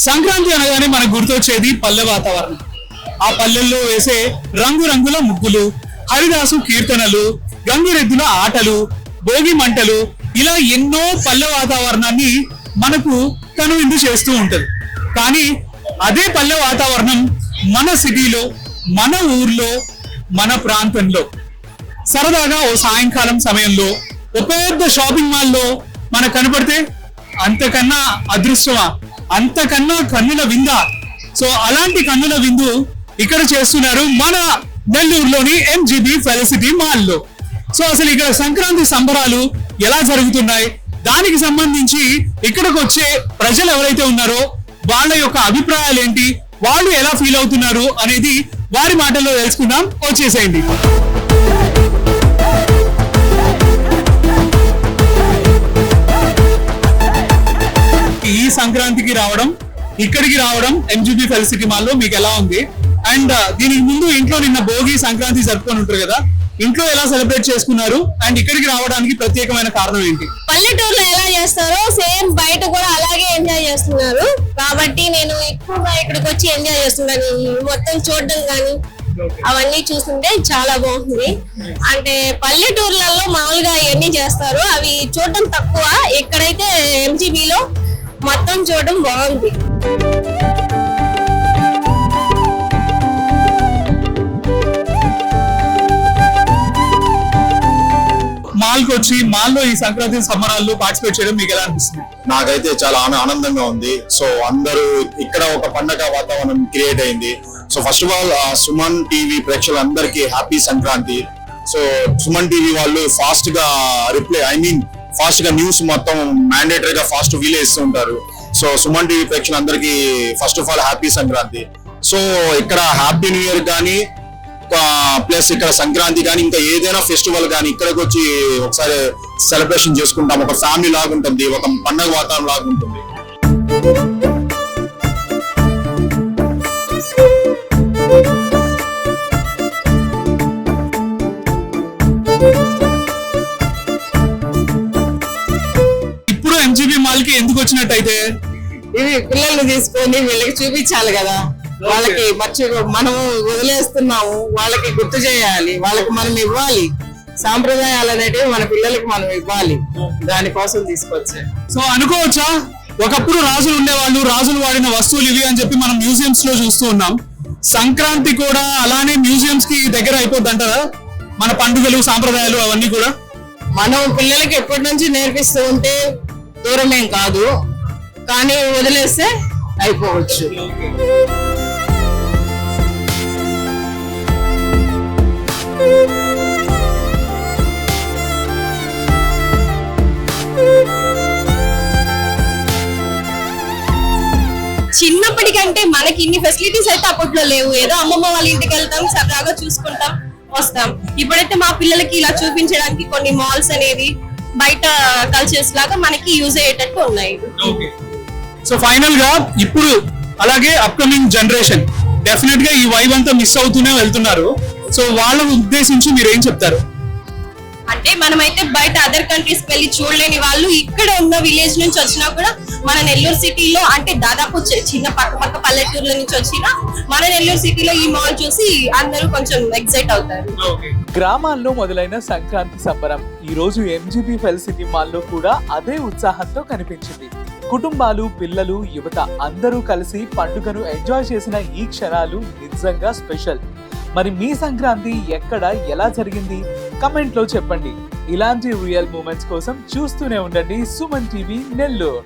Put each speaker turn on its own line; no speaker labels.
సంక్రాంతి అనగానే మనకు గుర్తొచ్చేది పల్లె వాతావరణం. ఆ పల్లెల్లో వేసే రంగురంగుల ముగ్గులు, హరిదాసు కీర్తనలు, గంగిరెద్దుల ఆటలు, భోగి మంటలు, ఇలా ఎన్నో పల్లె వాతావరణాన్ని మనకు కనువిందు చేస్తూ ఉంటది. కానీ అదే పల్లె వాతావరణం మన సిటీలో, మన ఊర్లో, మన ప్రాంతంలో సరదాగా ఓ సాయంకాలం సమయంలో ఒక పెద్ద షాపింగ్ మాల్లో మనకు కనపడితే అంతకన్నా అదృష్టమా, అంతకన్నా కన్నుల విందా? సో అలాంటి కన్నుల విందు ఇక్కడ చేస్తున్నారు మన నెల్లూరులోని ఎంజీబీ ఫెలిసిటీ మాల్లో. సో అసలు ఇక్కడ సంక్రాంతి సంబరాలు ఎలా జరుగుతున్నాయి, దానికి సంబంధించి ఇక్కడికి వచ్చే ప్రజలు ఎవరైతే ఉన్నారో వాళ్ళ యొక్క అభిప్రాయాలు ఏంటి, వాళ్ళు ఎలా ఫీల్ అవుతున్నారు అనేది వారి మాటల్లో తెలుసుకుందాం. వచ్చేసేయండి. ఈ సంక్రాంతికి రావడం, ఇక్కడికి రావడం ఎంజీబీ ఫెలిసిటీ మాల్లో మీకు ఎలా ఉంది? అండ్ దీనికి ముందు ఇంట్లో నిన్న భోగి సంక్రాంతి జరుపుకొని ఉంటారు కదా, ఇంట్లో ఎలా సెలబ్రేట్ చేసుకున్నారు అండ్ ఇక్కడికి రావడానికి ప్రత్యేకమైన కారణం ఏంటి?
పల్లెటూరులో ఎలా చేస్తారో సేమ్ బయట కూడా అలాగే ఎంజాయ్ చేస్తున్నారు కాబట్టి నేను ఎక్కువగా ఇక్కడికి వచ్చి ఎంజాయ్ చేస్తున్నాను. మొత్తం చూడడం కానీ అవన్నీ చూస్తుంటే చాలా బాగుంది. అంటే పల్లెటూర్లలో మామూలుగా ఇవన్నీ చేస్తారు, అవి చూడడం తక్కువ. ఇక్కడైతే ఎంజీబీలో మొత్తం చూడడం బాగుంది.
మాల్కి వచ్చి మాల్లో ఈ సంక్రాంతి సంబరాల్లో పార్టిసిపేట్ చేయడం మీకు ఎలా అనిపిస్తుంది?
నాకైతే చాలా ఆనందంగా ఉంది. సో అందరూ ఇక్కడ ఒక పండగ వాతావరణం క్రియేట్ అయింది. So first of all Suman TV ప్రేక్షకులందరికీ happy Sankranti. So Suman TV వాళ్ళు ఫాస్ట్ గా ఫాస్ట్ గా న్యూస్ మొత్తం మ్యాండేటరీగా ఫాస్ట్ వీలే ఇస్తూ ఉంటారు. సో సుమన్ టీవీ ప్రేక్షకులందరికీ first of all happy Sankranti. So ఇక్కడ హ్యాపీ న్యూ ఇయర్ కానీ ప్లస్ ఇక్కడ సంక్రాంతి కానీ ఇంకా ఏదైనా ఫెస్టివల్ కానీ ఇక్కడికి వచ్చి ఒకసారి సెలబ్రేషన్ చేసుకుంటాం. ఒక ఫ్యామిలీ లాగా ఉంటుంది, ఒక పండగ వాతావరణం లాగా ఉంటుంది.
ఇప్పుడు ఎంజీబీ మాల్ కి ఎందుకు వచ్చినట్టయితే
ఇవి పిల్లల్ని తీసుకొని వీళ్ళకి చూపించాలి కదా, వాళ్ళకి మనము వదిలేస్తున్నాము, వాళ్ళకి గుర్తు చేయాలి, వాళ్ళకి మనం ఇవ్వాలి. సాంప్రదాయాలు అనేటివి మన పిల్లలకి మనం ఇవ్వాలి, దానికోసం తీసుకొచ్చారు.
సో అనుకోవచ్చా, ఒకప్పుడు రాజులు ఉండేవాళ్ళు, రాజులు వాడిన వస్తువులు ఇవి అని చెప్పి మనం మ్యూజియంస్ లో చూస్తూ ఉన్నాం. సంక్రాంతి కూడా అలానే మ్యూజియంస్ కి దగ్గర అయిపోద్ది అంటారా? మన పండుగలు, సాంప్రదాయాలు అవన్నీ కూడా
మనం పిల్లలకి ఎప్పటి నుంచి నేర్పిస్తూ ఉంటే దూరమేం కాదు, కానీ వదిలేస్తే అయిపోవచ్చు.
చిన్నప్పటికంటే మనకి ఇన్ని ఫెసిలిటీస్ అయితే అప్పట్లో లేవు. ఏదో అమ్మమ్మ వాళ్ళ ఇంటికి వెళ్తాం, సరదాగా చూసుకుంటాం, వస్తాం. ఇప్పుడైతే మా పిల్లలకి ఇలా చూపించడానికి కొన్ని మాల్స్ అనేది బయట కల్చర్స్ లాగా మనకి యూజ్ అయ్యేటట్టు ఉన్నాయి.
సో ఫైనల్ గా ఇప్పుడు అలాగే అప్కమింగ్ జనరేషన్ డెఫినెట్ గా ఈ వైబ్ అంతా మిస్ అవుతూనే వెళ్తున్నారు. సో వాళ్ళ ఉద్దేశించి మీరు ఏం చెప్తారు?
అంటే మనమైతే బయట అదర్ కంట్రీస్ కి వెళ్ళి చూడలేని వాళ్ళు ఇక్కడ ఉన్న విలేజ్ నుంచి వచ్చినా కూడా మన నెల్లూరు సిటీలో, అంటే దాదాపు చిన్న పక్క పల్లెటూర్ల నుంచి వచ్చినా మన నెల్లూరు సిటీలో ఈ మాల్ చూసి అందరూ కొంచెం ఎక్సైట్ అవుతారు.
గ్రామాల్లో మొదలైన సంక్రాంతి సంబరం ఈ రోజు ఎంజీబీ ఫెలిసిటీ మాల్లో కూడా అదే ఉత్సాహంతో కనిపించింది. కుటుంబాలు, పిల్లలు, యువత అందరూ కలిసి పండుగను ఎంజాయ్ చేసిన ఈ క్షణాలు నిజంగా స్పెషల్. మరి మీ సంక్రాంతి ఎక్కడ, ఎలా జరిగింది? కమెంట్ లో చెప్పండి. ఇలాంటి రియల్ మూమెంట్స్ కోసం చూస్తూనే ఉండండి సుమన్ టీవీ నెల్లూరు.